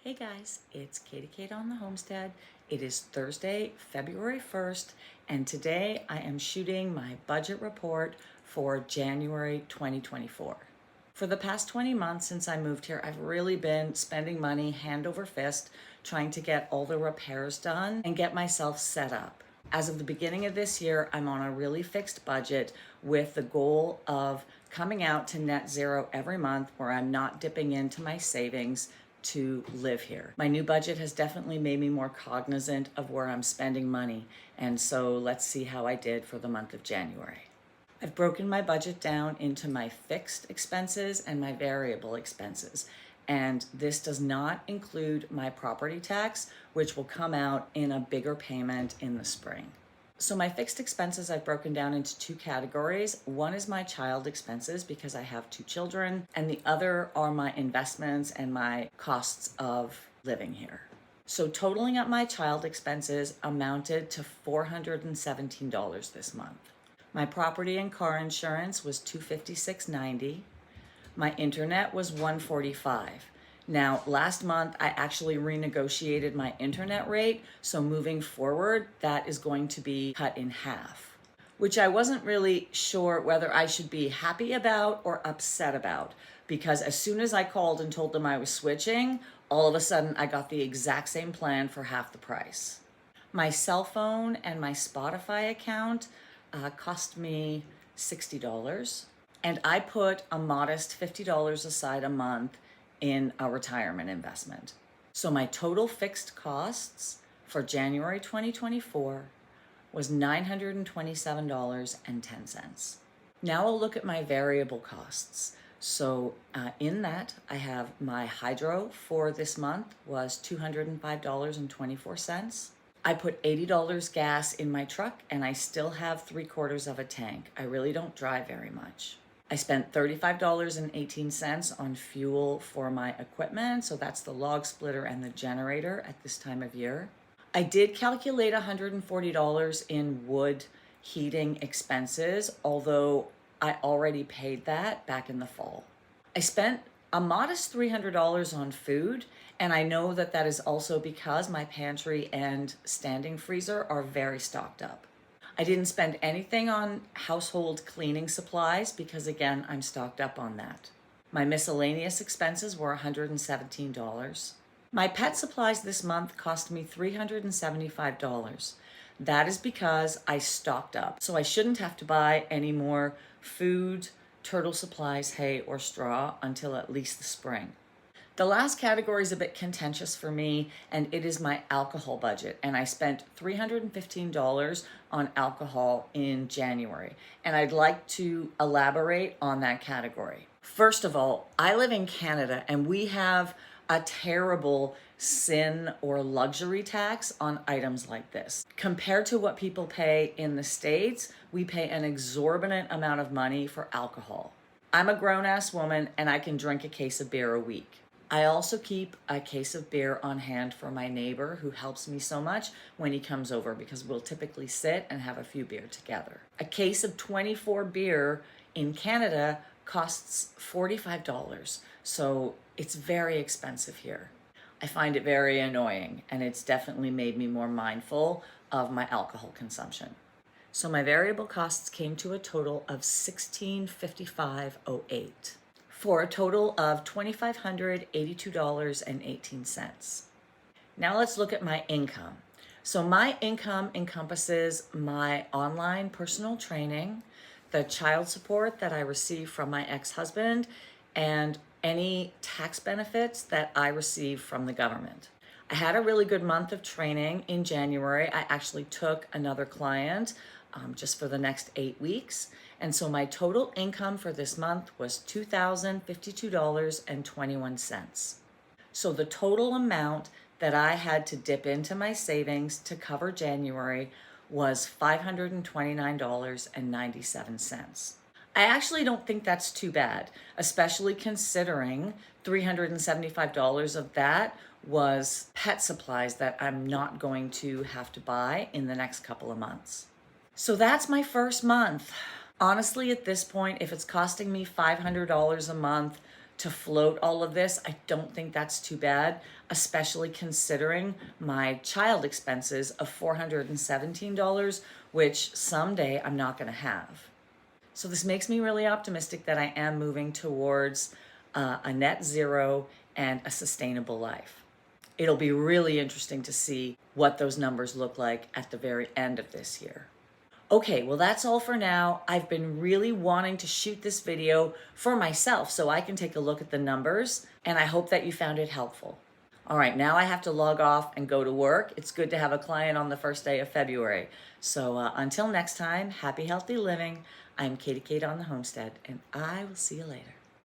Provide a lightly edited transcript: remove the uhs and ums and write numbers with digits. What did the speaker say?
Hey guys, it's Katie Kate on the Homestead. It is Thursday, February 1st, and today I am shooting my budget report for January 2024. For the past 20 months since I moved here, I've really been spending money hand over fist, trying to get all the repairs done and get myself set up. As of the beginning of this year, I'm on a really fixed budget with the goal of coming out to net zero every month where I'm not dipping into my savings to live here. My new budget has definitely made me more cognizant of where I'm spending money, and so let's see how I did for the month of January. I've broken my budget down into my fixed expenses and my variable expenses, and this does not include my property tax, which will come out in a bigger payment in the spring. So my fixed expenses I've broken down into two categories. One is my child expenses because I have two children, and the other are my investments and my costs of living here. So totaling up my child expenses amounted to $417 this month. My property and car insurance was $256.90. My internet was $145. Now, last month, I actually renegotiated my internet rate, so moving forward, that is going to be cut in half, which I wasn't really sure whether I should be happy about or upset about, because as soon as I called and told them I was switching, all of a sudden I got the exact same plan for half the price. My cell phone and my Spotify account cost me $60, and I put a modest $50 aside a month in a retirement investment. So my total fixed costs for January 2024 was $927.10. Now I'll look at my variable costs. So in that, I have my hydro for this month was $205.24. I put $80 gas in my truck, and I still have 3/4 of a tank. I really don't drive very much. I spent $35.18 on fuel for my equipment, so that's the log splitter and the generator at this time of year. I did calculate $140 in wood heating expenses, although I already paid that back in the fall. I spent a modest $300 on food, and I know that that is also because my pantry and standing freezer are very stocked up. I didn't spend anything on household cleaning supplies because, again, I'm stocked up on that. My miscellaneous expenses were $117. My pet supplies this month cost me $375. That is because I stocked up, so I shouldn't have to buy any more food, turtle supplies, hay, or straw until at least the spring. The last category is a bit contentious for me, and it is my alcohol budget. And I spent $315 on alcohol in January. And I'd like to elaborate on that category. First of all, I live in Canada, and we have a terrible sin or luxury tax on items like this. Compared to what people pay in the States, we pay an exorbitant amount of money for alcohol. I'm a grown-ass woman, and I can drink a case of beer a week. I also keep a case of beer on hand for my neighbor who helps me so much when he comes over, because we'll typically sit and have a few beer together. A case of 24 beer in Canada costs $45, so it's very expensive here. I find it very annoying, and it's definitely made me more mindful of my alcohol consumption. So my variable costs came to a total of $1655.08. for a total of $2,582.18. Now let's look at my income. So my income encompasses my online personal training, the child support that I receive from my ex-husband, and any tax benefits that I receive from the government. I had a really good month of training in January. I actually took another client just for the next 8 weeks. And so my total income for this month was $2,052.21. So the total amount that I had to dip into my savings to cover January was $529.97. I actually don't think that's too bad, especially considering $375 of that was pet supplies that I'm not going to have to buy in the next couple of months. So that's my first month. Honestly, at this point, if it's costing me $500 a month to float all of this, I don't think that's too bad, especially considering my child expenses of $417, which someday I'm not going to have. So this makes me really optimistic that I am moving towards a net zero and a sustainable life. It'll be really interesting to see what those numbers look like at the very end of this year. Okay, well that's all for now. I've been really wanting to shoot this video for myself so I can take a look at the numbers, and I hope that you found it helpful. All right, now I have to log off and go to work. It's good to have a client on the first day of February. So until next time, happy, healthy living. I'm Katie Kate on the Homestead, and I will see you later.